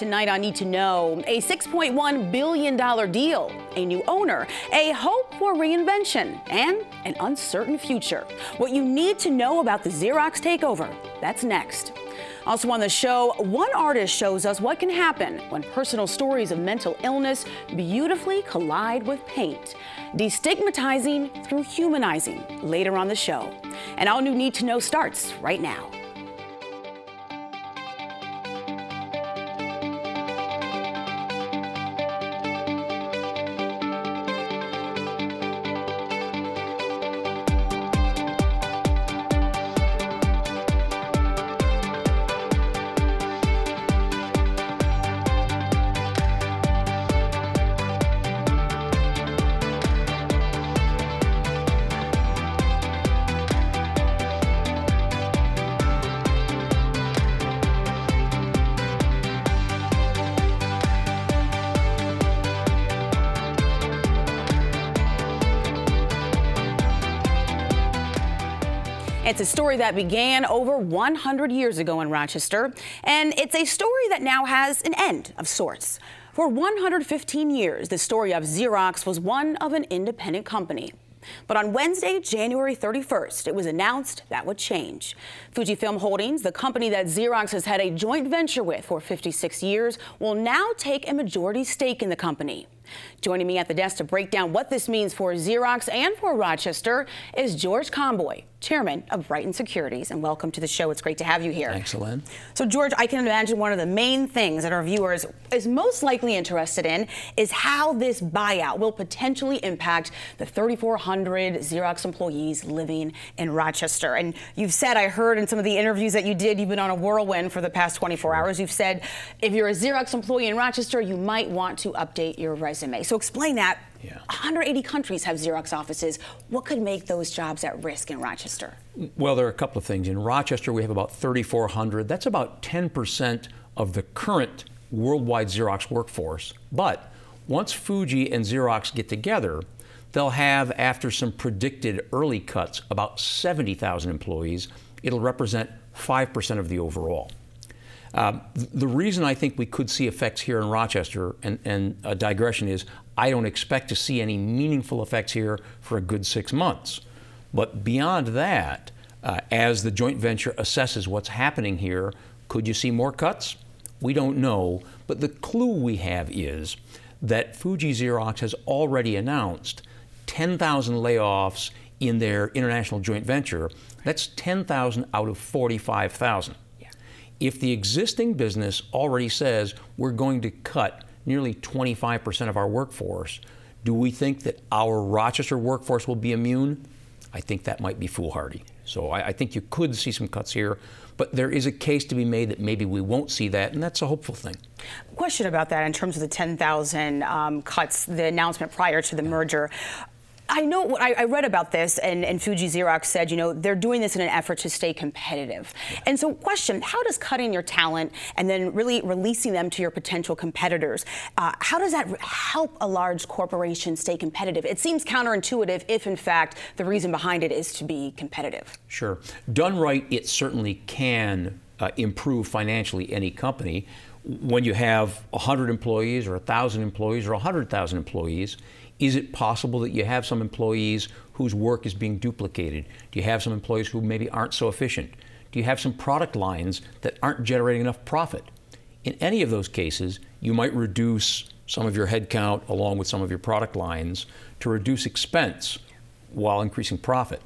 Tonight on Need to Know, a $6.1 billion deal, a new owner, a hope for reinvention, and an uncertain future. What you need to know about the Xerox takeover, that's next. Also on the show, one artist shows us what can happen when personal stories of mental illness beautifully collide with paint. Destigmatizing through humanizing, later on the show. And All New Need to Know starts right now. It's a story that began over 100 years ago in Rochester, and it's a story that now has an end of sorts. For 115 years, the story of Xerox was one of an independent company. But on Wednesday, January 31st, it was announced that would change. Fujifilm Holdings, the company that Xerox has had a joint venture with for 56 years, will now take a majority stake in the company. Joining me at the desk to break down what this means for Xerox and for Rochester is George Comboy, chairman of Brighton Securities, and welcome to the show. It's great to have you here. Thanks, Ellen. So, George, I can imagine one of the main things that our viewers is most likely interested in is how this buyout will potentially impact the 3,400 Xerox employees living in Rochester. And you've said, I heard in some of the interviews that you did, you've been on a whirlwind for the past 24 hours. You've said if you're a Xerox employee in Rochester, you might want to update your resume. So explain that. Yeah. 180 countries have Xerox offices. What could make those jobs at risk in Rochester? Well, there are a couple of things. In Rochester, we have about 3,400. That's about 10% of the current worldwide Xerox workforce. But once Fuji and Xerox get together, they'll have, after some predicted early cuts, about 70,000 employees. It'll represent 5% of the overall. The reason I think we could see effects here in Rochester, and a digression is, I don't expect to see any meaningful effects here for a good 6 months. But beyond that, as the joint venture assesses what's happening here, could you see more cuts? We don't know, but the clue we have is that Fuji Xerox has already announced 10,000 layoffs in their international joint venture. That's 10,000 out of 45,000. If the existing business already says we're going to cut nearly 25% of our workforce, do we think that our Rochester workforce will be immune? I think that might be foolhardy. So I think you could see some cuts here, but there is a case to be made that maybe we won't see that, and that's a hopeful thing. Question about that in terms of the 10,000 cuts, the announcement prior to the merger. I know, I read about this, and Fuji Xerox said, you know, they're doing this in an effort to stay competitive. Yeah. And so question, how does cutting your talent and then really releasing them to your potential competitors, how does that help a large corporation stay competitive? It seems counterintuitive if, in fact, the reason behind it is to be competitive. Sure. Done right, it certainly can improve financially any company. When you have 100 employees or 1,000 employees or 100,000 employees, is it possible that you have some employees whose work is being duplicated? Do you have some employees who maybe aren't so efficient? Do you have some product lines that aren't generating enough profit? In any of those cases, you might reduce some of your headcount along with some of your product lines to reduce expense while increasing profit.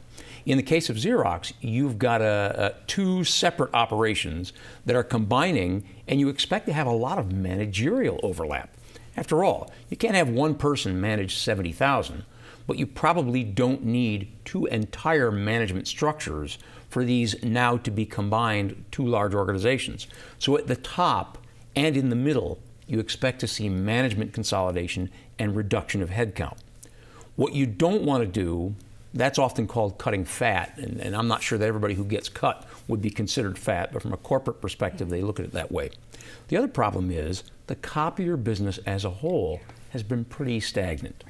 In the case of Xerox, you've got two separate operations that are combining, and you expect to have a lot of managerial overlap. After all, you can't have one person manage 70,000, but you probably don't need two entire management structures for these now to be combined two large organizations. So at the top and in the middle, you expect to see management consolidation and reduction of headcount. What you don't want to do, that's often called cutting fat, and I'm not sure that everybody who gets cut would be considered fat, but from a corporate perspective, they look at it that way. The other problem is the copier business as a whole has been pretty stagnant.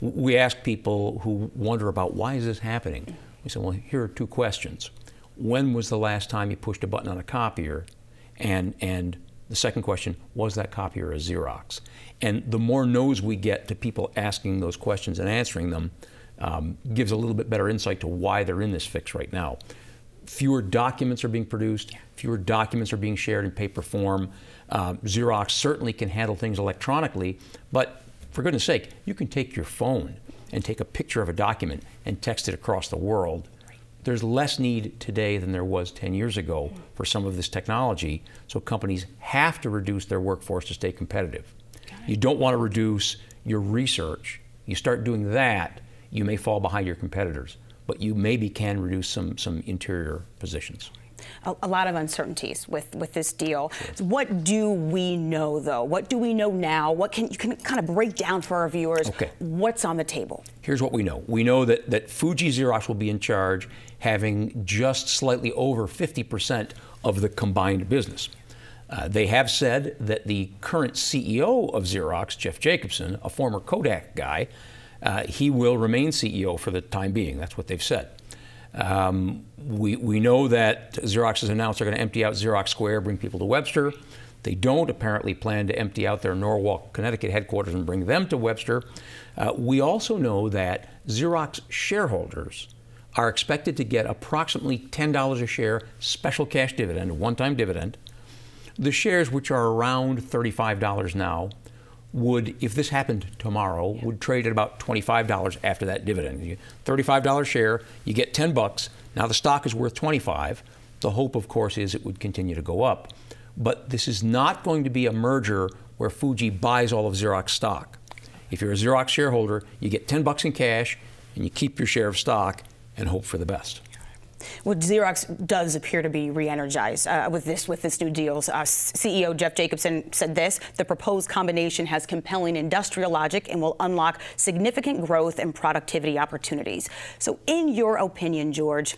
We ask people who wonder about why is this happening. We say, well, here are two questions. When was the last time you pushed a button on a copier? And The second question, was that copier a Xerox? And the more no's we get to people asking those questions and answering them, gives a little bit better insight to why they're in this fix right now. Fewer documents are being produced, fewer documents are being shared in paper form. Xerox certainly can handle things electronically, but for goodness sake, you can take your phone and take a picture of a document and text it across the world. There's less need today than there was 10 years ago for some of this technology, so companies have to reduce their workforce to stay competitive. You don't want to reduce your research. You start doing that, you may fall behind your competitors, but you maybe can reduce some interior positions. A lot of uncertainties with this deal. Sure. What do we know, though? What do we know now? What can you kind of break down for our viewers? Okay. What's on the table? Here's what we know. We know that Fuji Xerox will be in charge, having just slightly over 50% of the combined business. They have said that the current CEO of Xerox, Jeff Jacobson, a former Kodak guy, he will remain CEO for the time being. That's what they've said. We know that Xerox has announced they're going to empty out Xerox Square, bring people to Webster. They don't apparently plan to empty out their Norwalk, Connecticut headquarters and bring them to Webster. We also know that Xerox shareholders are expected to get approximately $10 a share special cash dividend, a one-time dividend. The shares, which are around $35 now, would, if this happened tomorrow, would trade at about $25 after that dividend. $35 share, you get 10 bucks. Now the stock is worth 25. The hope, of course, is it would continue to go up. But this is not going to be a merger where Fuji buys all of Xerox stock. If you're a Xerox shareholder, you get 10 bucks in cash and you keep your share of stock and hope for the best. Well, Xerox does appear to be re-energized with this new deal. CEO Jeff Jacobson said this: the proposed combination has compelling industrial logic and will unlock significant growth and productivity opportunities. So in your opinion, George,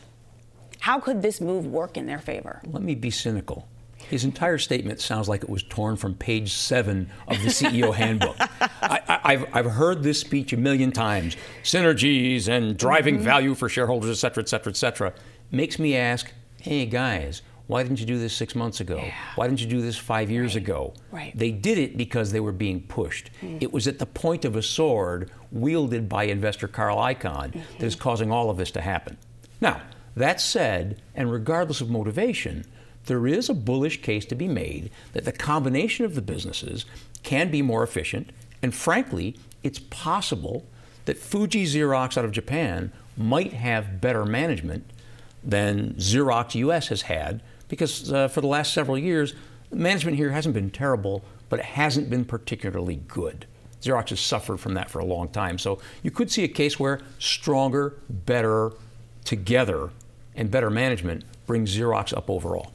how could this move work in their favor? Let me be cynical. His entire statement sounds like it was torn from page 7 of the CEO handbook. I've heard this speech a million times. Synergies and driving value for shareholders, et cetera, et cetera, et cetera. Makes me ask, hey guys, why didn't you do this 6 months ago? Yeah. Why didn't you do this 5 years ago? Right. They did it because they were being pushed. It was at the point of a sword wielded by investor Carl Icahn that is causing all of this to happen. Now, that said, and regardless of motivation, there is a bullish case to be made that the combination of the businesses can be more efficient, and frankly, it's possible that Fuji Xerox out of Japan might have better management than Xerox US has had, because for the last several years, management here hasn't been terrible, but it hasn't been particularly good. Xerox has suffered from that for a long time. So you could see a case where stronger, better together and better management brings Xerox up overall.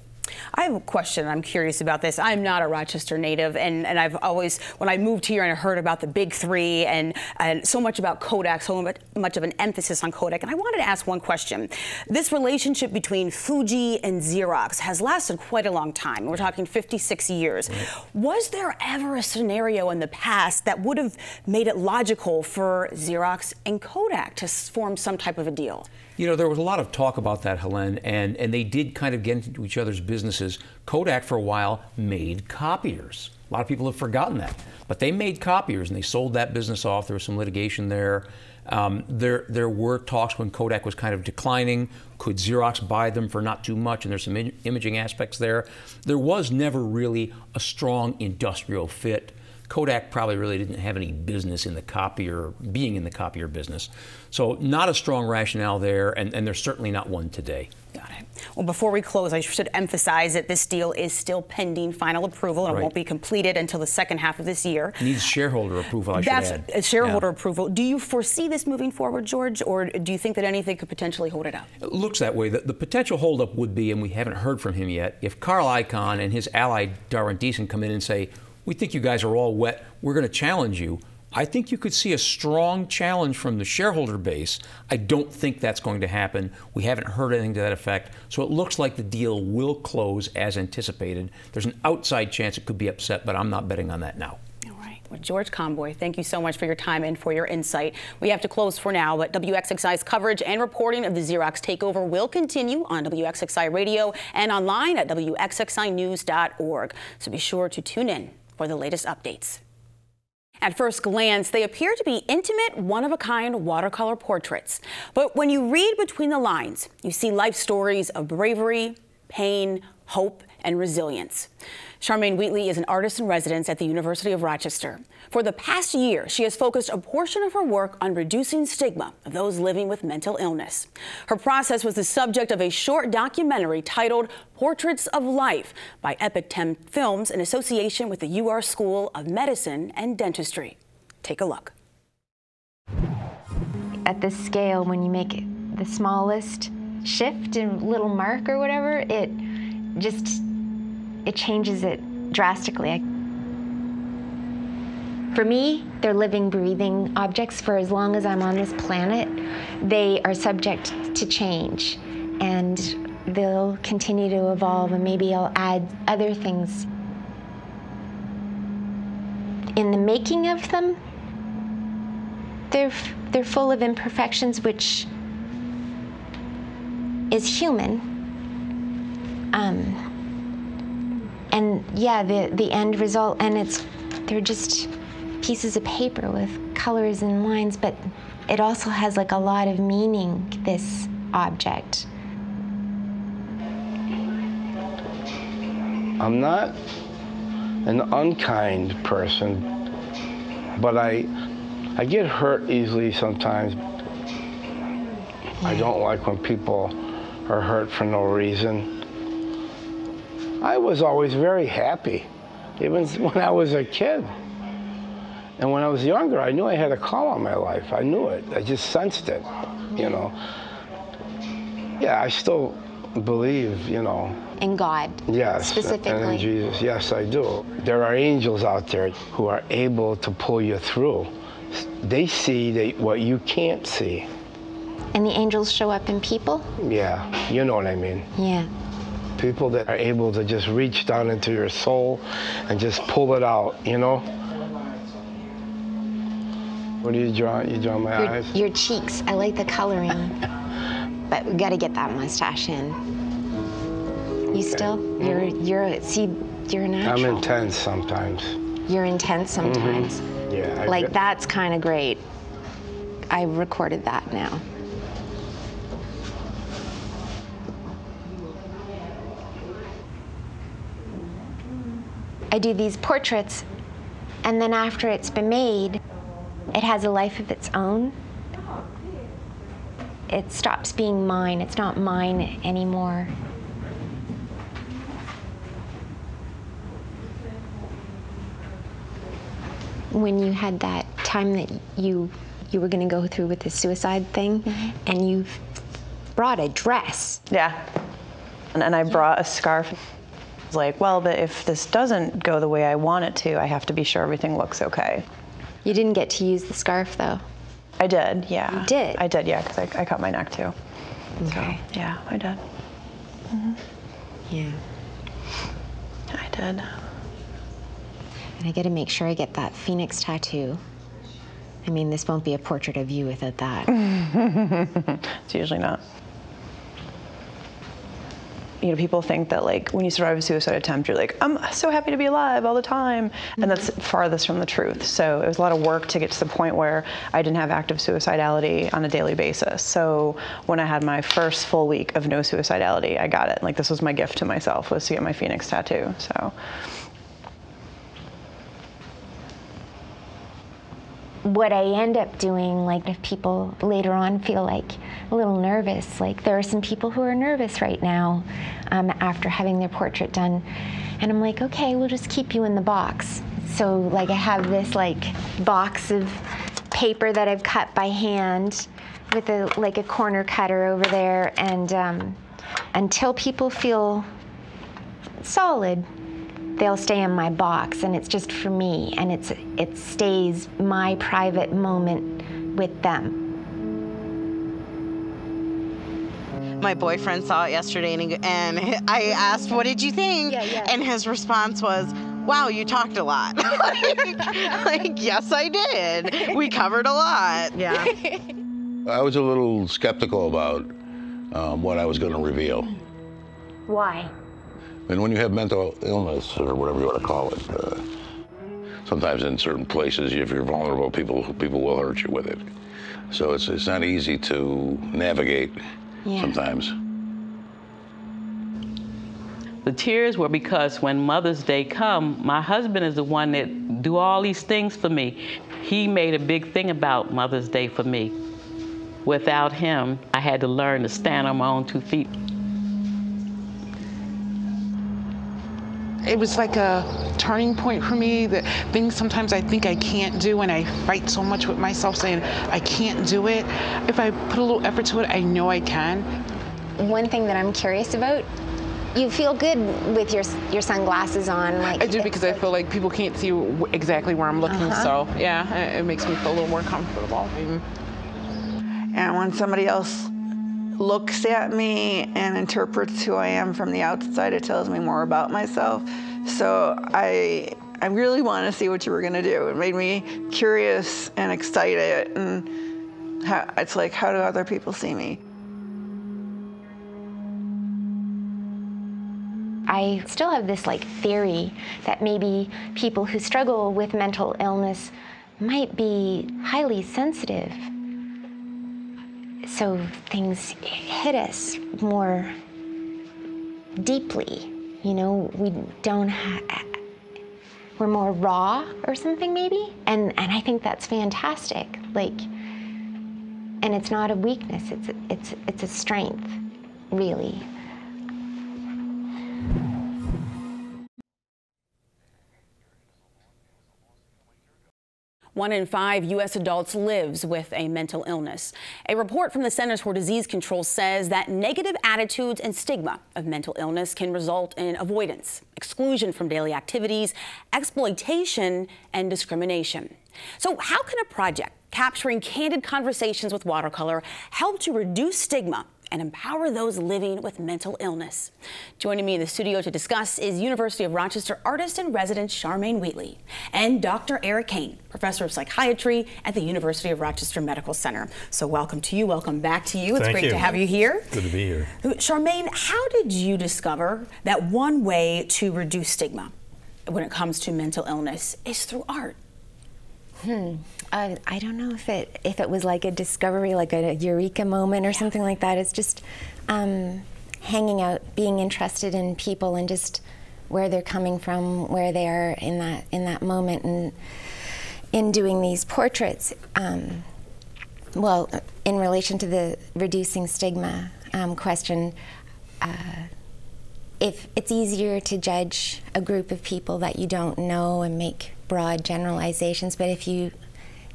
I have a question. I'm curious about this. I'm not a Rochester native, and I've always, when I moved here and I heard about the big three and so much about Kodak, so much of an emphasis on Kodak, and I wanted to ask one question. This relationship between Fuji and Xerox has lasted quite a long time. We're talking 56 years. Right. Was there ever a scenario in the past that would have made it logical for Xerox and Kodak to form some type of a deal? You know, there was a lot of talk about that, Helene, and they did kind of get into each other's businesses. Kodak, for a while, made copiers. A lot of people have forgotten that. But they made copiers, and they sold that business off. There was some litigation there. There were talks when Kodak was kind of declining. Could Xerox buy them for not too much? And there's some imaging aspects there. There was never really a strong industrial fit. Kodak probably really didn't have any business in the copier, being in the copier business. So not a strong rationale there, and there's certainly not one today. Got it. Well, before we close, I should emphasize that this deal is still pending final approval, and it won't be completed until the second half of this year. It needs shareholder approval, I should add. That's shareholder approval. Do you foresee this moving forward, George, or do you think that anything could potentially hold it up? It looks that way. The potential holdup would be, and we haven't heard from him yet, if Carl Icahn and his ally Darwin Deason come in and say, we think you guys are all wet, we're going to challenge you. I think you could see a strong challenge from the shareholder base. I don't think that's going to happen. We haven't heard anything to that effect. So it looks like the deal will close as anticipated. There's an outside chance it could be upset, but I'm not betting on that now. All right. With George Comboy, thank you so much for your time and for your insight. We have to close for now, but WXXI's coverage and reporting of the Xerox takeover will continue on WXXI Radio and online at WXXInews.org. So be sure to tune in for the latest updates. At first glance, they appear to be intimate, one-of-a-kind watercolor portraits. But when you read between the lines, you see life stories of bravery, pain, hope, and resilience. Charmaine Wheatley is an artist in residence at the University of Rochester. For the past year, she has focused a portion of her work on reducing stigma of those living with mental illness. Her process was the subject of a short documentary titled Portraits of Life by Epic 10 Films in association with the UR School of Medicine and Dentistry. Take a look. At this scale, when you make the smallest shift in little mark or whatever, it changes it drastically. For me, they're living, breathing objects. For as long as I'm on this planet, they are subject to change, and they'll continue to evolve, and maybe I'll add other things. In the making of them, they're full of imperfections, which is human. And yeah, the end result, and they're just pieces of paper with colors and lines, but it also has like a lot of meaning, this object. I'm not an unkind person, but I get hurt easily sometimes. I don't like when people are hurt for no reason. I was always very happy, even when I was a kid. And when I was younger, I knew I had a call on my life. I knew it. I just sensed it, you know. Yeah, I still believe, you know. In God, yes, specifically. And in Jesus, yes, I do. There are angels out there who are able to pull you through. They see what you can't see. And the angels show up in people? Yeah, you know what I mean. Yeah. People that are able to just reach down into your soul and just pull it out, you know? What do you draw? You draw my eyes? Your cheeks. I like the coloring. But we gotta get that mustache in. You okay. Still? You're a natural. I'm intense sometimes. You're intense sometimes. Mm-hmm. Yeah. Like that's kind of great. I recorded that now. I do these portraits, and then after it's been made, it has a life of its own. It stops being mine. It's not mine anymore. When you had that time that you were going to go through with the suicide thing, mm-hmm. and you brought a dress. Yeah, and I brought a scarf. I was like, well, but if this doesn't go the way I want it to, I have to be sure everything looks okay. You didn't get to use the scarf, though. I did, yeah. You did? I did, yeah, because I cut my neck, too. Okay. So, yeah, I did. Mm-hmm. Yeah. I did. And I got to make sure I get that Phoenix tattoo. I mean, this won't be a portrait of you without that. It's usually not. You know, people think that, like, when you survive a suicide attempt, you're like, I'm so happy to be alive all the time. Mm-hmm. And that's farthest from the truth. So it was a lot of work to get to the point where I didn't have active suicidality on a daily basis. So when I had my first full week of no suicidality, I got it. Like, this was my gift to myself, was to get my Phoenix tattoo, so. What I end up doing, like if people later on feel like a little nervous, like there are some people who are nervous right now after having their portrait done. And I'm like, okay, we'll just keep you in the box. So like I have this like box of paper that I've cut by hand with a corner cutter over there. And until people feel solid, they'll stay in my box, and it's just for me, and it stays my private moment with them. My boyfriend saw it yesterday, and I asked, what did you think? Yeah. And his response was, wow, you talked a lot. Like, yes, I did. We covered a lot. Yeah. I was a little skeptical about what I was going to reveal. Why? And when you have mental illness, or whatever you want to call it, sometimes in certain places, if you're vulnerable, people will hurt you with it. So it's not easy to navigate sometimes. The tears were because when Mother's Day come, my husband is the one that do all these things for me. He made a big thing about Mother's Day for me. Without him, I had to learn to stand on my own 2 feet. It was like a turning point for me, that things sometimes I think I can't do, and I fight so much with myself saying I can't do it. If I put a little effort to it, I know I can. One thing that I'm curious about, you feel good with your sunglasses on. Like, I do, because I feel like people can't see exactly where I'm looking, so yeah, it makes me feel a little more comfortable. And when somebody else looks at me and interprets who I am from the outside, it tells me more about myself. So I really want to see what you were going to do. It made me curious and excited, and it's like, how do other people see me? I still have this theory that maybe people who struggle with mental illness might be highly sensitive. So things hit us more deeply, we don't we're more raw or something maybe. And I think that's fantastic. And it's not a weakness, it's a strength, really. One in 5 U.S. adults lives with a mental illness. A report from the Centers for Disease Control says that negative attitudes and stigma of mental illness can result in avoidance, exclusion from daily activities, exploitation, and discrimination. So how can a project capturing candid conversations with watercolor help to reduce stigma and empower those living with mental illness? Joining me in the studio to discuss is University of Rochester artist-in-resident Charmaine Wheatley and Dr. Eric Kane, professor of psychiatry at the University of Rochester Medical Center. So welcome to you, welcome back to you. It's great to have you here. Good to be here. Charmaine, how did you discover that one way to reduce stigma when it comes to mental illness is through art? I don't know if it was like a discovery, like a eureka moment or something like that. It's just hanging out, being interested in people and just where they're coming from, where they are in that moment, and in doing these portraits. Well, in relation to the reducing stigma question, if it's easier to judge a group of people that you don't know and make broad generalizations, but if you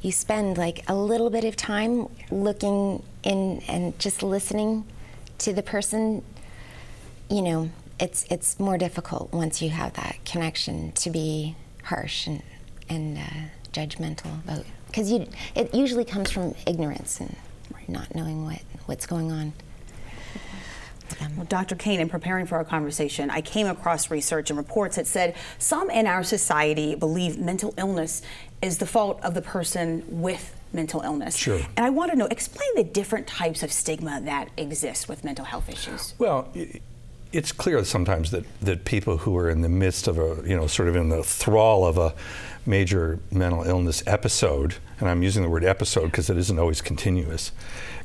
spend a little bit of time looking in and just listening to the person, it's more difficult once you have that connection to be harsh and judgmental about, because it usually comes from ignorance and not knowing what's going on. Well, Dr. Kane, in preparing for our conversation, I came across research and reports that said some in our society believe mental illness is the fault of the person with mental illness. Sure. And I want to know, explain the different types of stigma that exist with mental health issues. Well, it's clear sometimes that people who are in the midst of sort of in the thrall of a major mental illness episode, and I'm using the word episode because it isn't always continuous,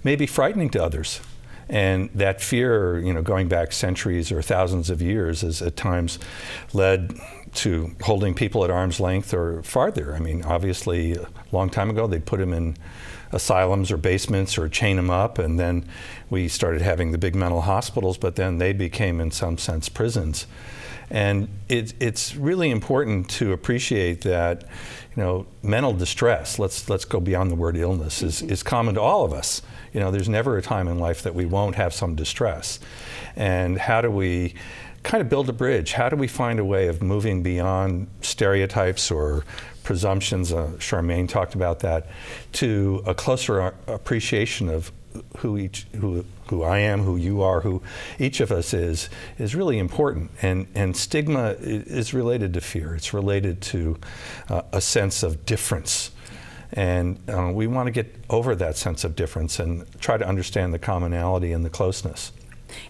may be frightening to others. And that fear, going back centuries or thousands of years, has at times led to holding people at arm's length or farther. I mean, obviously, a long time ago, they'd put them in asylums or basements or chain them up, and then we started having the big mental hospitals, but then they became, in some sense, prisons. And it's really important to appreciate that, mental distress, let's go beyond the word illness, is common to all of us. There's never a time in life that we won't have some distress. And how do we kind of build a bridge? How do we find a way of moving beyond stereotypes or presumptions, Charmaine talked about that, to a closer appreciation of who I am, who you are, who each of us is really important. And stigma is related to fear. It's related to a sense of difference. And we want to get over that sense of difference and try to understand the commonality and the closeness.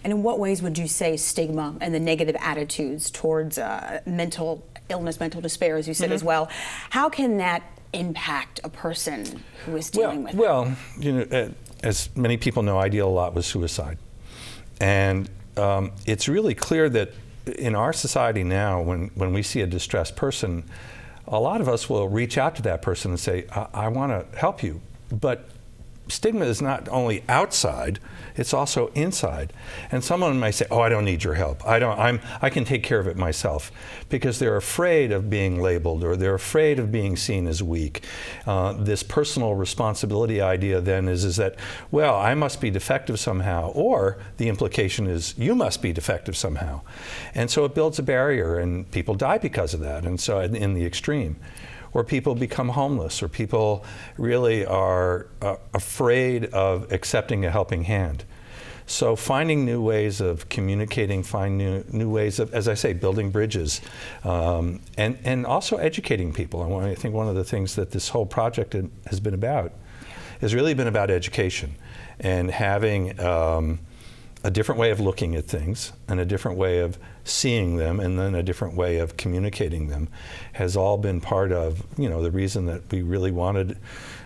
And in what ways would you say stigma and the negative attitudes towards mental illness, mental despair, as you said as well, how can that impact a person who is dealing with it? Well, you know, as many people know, I deal a lot with suicide. And it's really clear that in our society now, when we see a distressed person, a lot of us will reach out to that person and say, I want to help you. But stigma is not only outside, it's also inside. And someone may say, oh, I don't need your help. I can take care of it myself, because they're afraid of being labeled, or they're afraid of being seen as weak. This personal responsibility idea then is that, well, I must be defective somehow, or the implication is you must be defective somehow. And so it builds a barrier, and people die because of that, and so in the extreme. Or people become homeless, or people really are afraid of accepting a helping hand. So finding new ways of communicating, finding new ways of, as I say, building bridges, and also educating people. I think one of the things that this whole project has been about has really been about education, and having a different way of looking at things, and a different way of seeing them, and then a different way of communicating them, has all been part of, you know, the reason that we really wanted,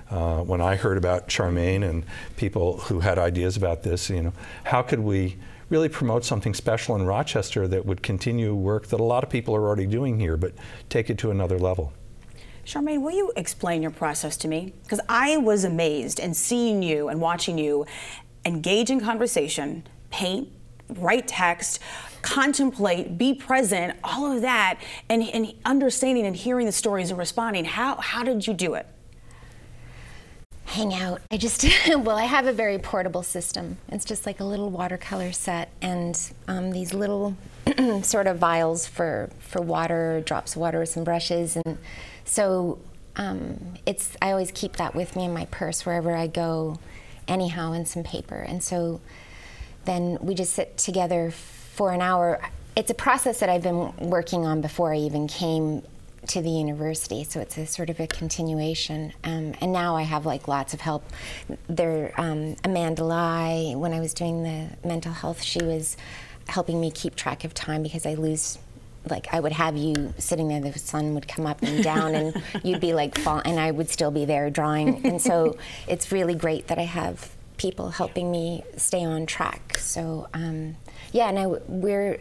when I heard about Charmaine and people who had ideas about this, you know, how could we really promote something special in Rochester that would continue work that a lot of people are already doing here, but take it to another level. Charmaine, will you explain your process to me? Because I was amazed in seeing you and watching you engage in conversation, paint, write text, contemplate, be present, all of that, and understanding and hearing the stories and responding. How did you do it? Hang out. Well, I have a very portable system. It's just like a little watercolor set, and these little sort of vials for water, drops of water, some brushes, and so I always keep that with me in my purse wherever I go, anyhow, and some paper. And so then we just sit together for an hour. It's a process that I've been working on before I even came to the university, so it's a sort of a continuation. And now I have like lots of help. Amanda Lai, when I was doing the mental health, she was helping me keep track of time, because I lose, like I would have you sitting there, the sun would come up and down, and you'd be like falling, and I would still be there drawing. And so it's really great that I have people helping me stay on track. So yeah, and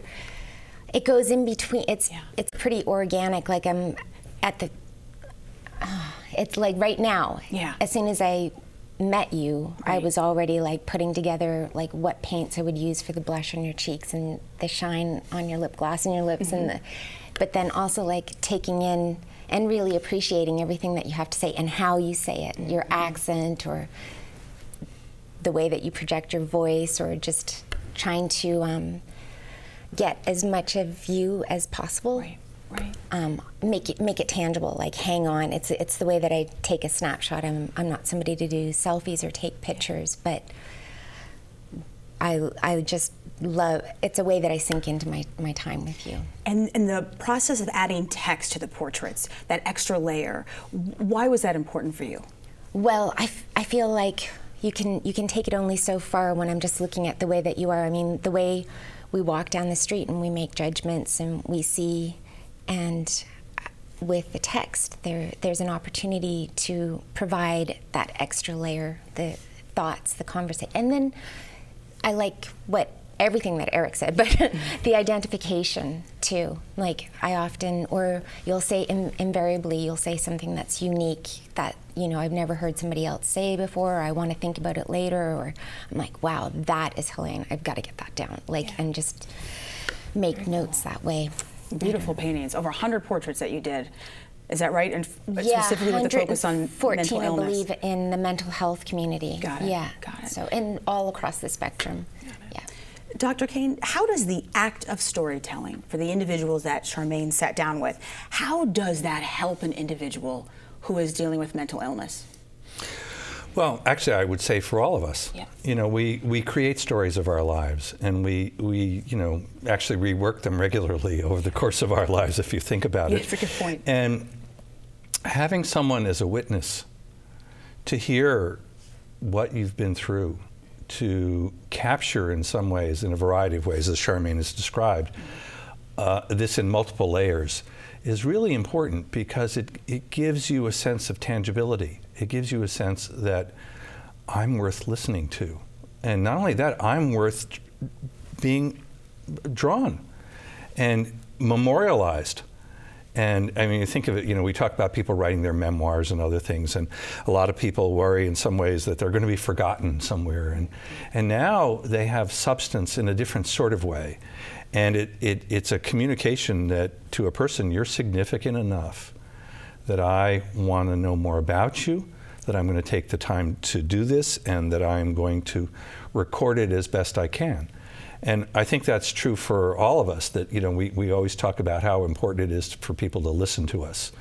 it goes in between. It's pretty organic. Like I'm at the. It's like right now. Yeah. As soon as I met you, right, I was already like putting together like what paints I would use for the blush on your cheeks and the shine on your lip gloss and your lips, and but then also like taking in and really appreciating everything that you have to say and how you say it, your accent, or the way that you project your voice, or just trying to get as much of you as possible. Right, right. Make it tangible. Like hang on. It's the way that I take a snapshot. I'm not somebody to do selfies or take pictures, but I just love. It's a way that I sink into my time with you. And the process of adding text to the portraits, that extra layer, why was that important for you? Well, I feel like you can take it only so far when I'm just looking at the way that you are. I mean, the way we walk down the street and we make judgments and we see, and with the text, there's an opportunity to provide that extra layer, the thoughts, the conversation. And then I like everything that Eric said, but the identification too. Like I often, or you'll say, invariably, you'll say something that's unique that, you know, I've never heard somebody else say before, or I want to think about it later, or I'm like, wow, that is Helene, I've got to get that down. Like, and just make notes that way. Beautiful paintings, over 100 portraits that you did. Is that right? And specifically with the focus on mental illness. I believe, in the mental health community. Got it. Yeah. Got it. So, and all across the spectrum. Yeah. Dr. Kane, how does the act of storytelling for the individuals that Charmaine sat down with, how does that help an individual who is dealing with mental illness? Well, actually, I would say for all of us. Yeah. You know, we create stories of our lives, and we you know, actually rework them regularly over the course of our lives, if you think about it. That's a good point. And having someone as a witness to hear what you've been through, to capture in some ways, in a variety of ways, as Charmaine has described, this in multiple layers, is really important because it gives you a sense of tangibility. It gives you a sense that I'm worth listening to. And not only that, I'm worth being drawn and memorialized. And I mean, you think of it, you know, we talk about people writing their memoirs and other things, and a lot of people worry in some ways that they're going to be forgotten somewhere. And now they have substance in a different sort of way. And it's a communication that to a person, you're significant enough that I want to know more about you, that I'm going to take the time to do this, and that I'm going to record it as best I can. And I think that's true for all of us, that, you know, we always talk about how important it is for people to listen to us,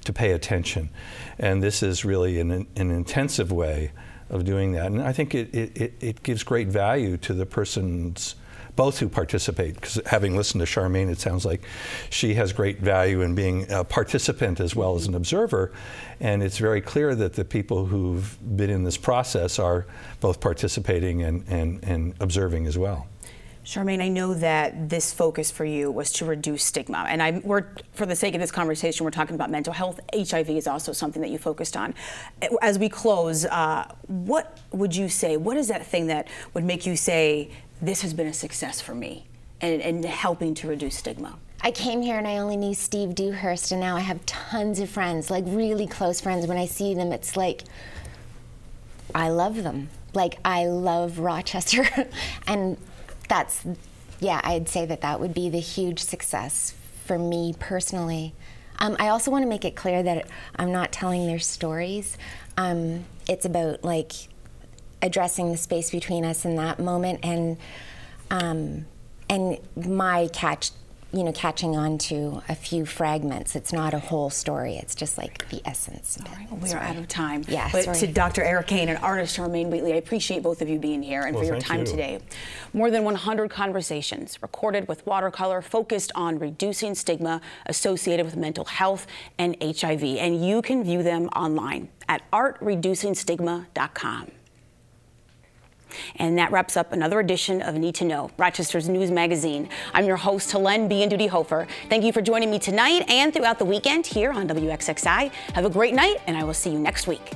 to pay attention. And this is really an intensive way of doing that. And I think it gives great value to the persons both who participate, because having listened to Charmaine, it sounds like she has great value in being a participant as well as an observer. And it's very clear that the people who've been in this process are both participating and observing as well. Charmaine, I know that this focus for you was to reduce stigma, and we're, for the sake of this conversation, we're talking about mental health. HIV is also something that you focused on. As we close, what would you say, what is that thing that would make you say, this has been a success for me in helping to reduce stigma? I came here and I only knew Steve Dewhurst, and now I have tons of friends, like really close friends. When I see them, it's like, I love them. Like, I love Rochester. And that's, yeah, I'd say that would be the huge success for me personally. I also want to make it clear that I'm not telling their stories. It's about, like, addressing the space between us in that moment, and my catching on to a few fragments. It's not a whole story. It's just like the essence. All right, well, we are out of time. Yeah, but sorry. To Dr. Eric Kane and artist Charmaine Wheatley, I appreciate both of you being here and for your time today. More than 100 conversations recorded with watercolor focused on reducing stigma associated with mental health and HIV, and you can view them online at artreducingstigma.com. And that wraps up another edition of Need to Know, Rochester's news magazine. I'm your host, Helene Bianduti-Hofer. Thank you for joining me tonight and throughout the weekend here on WXXI. Have a great night, and I will see you next week.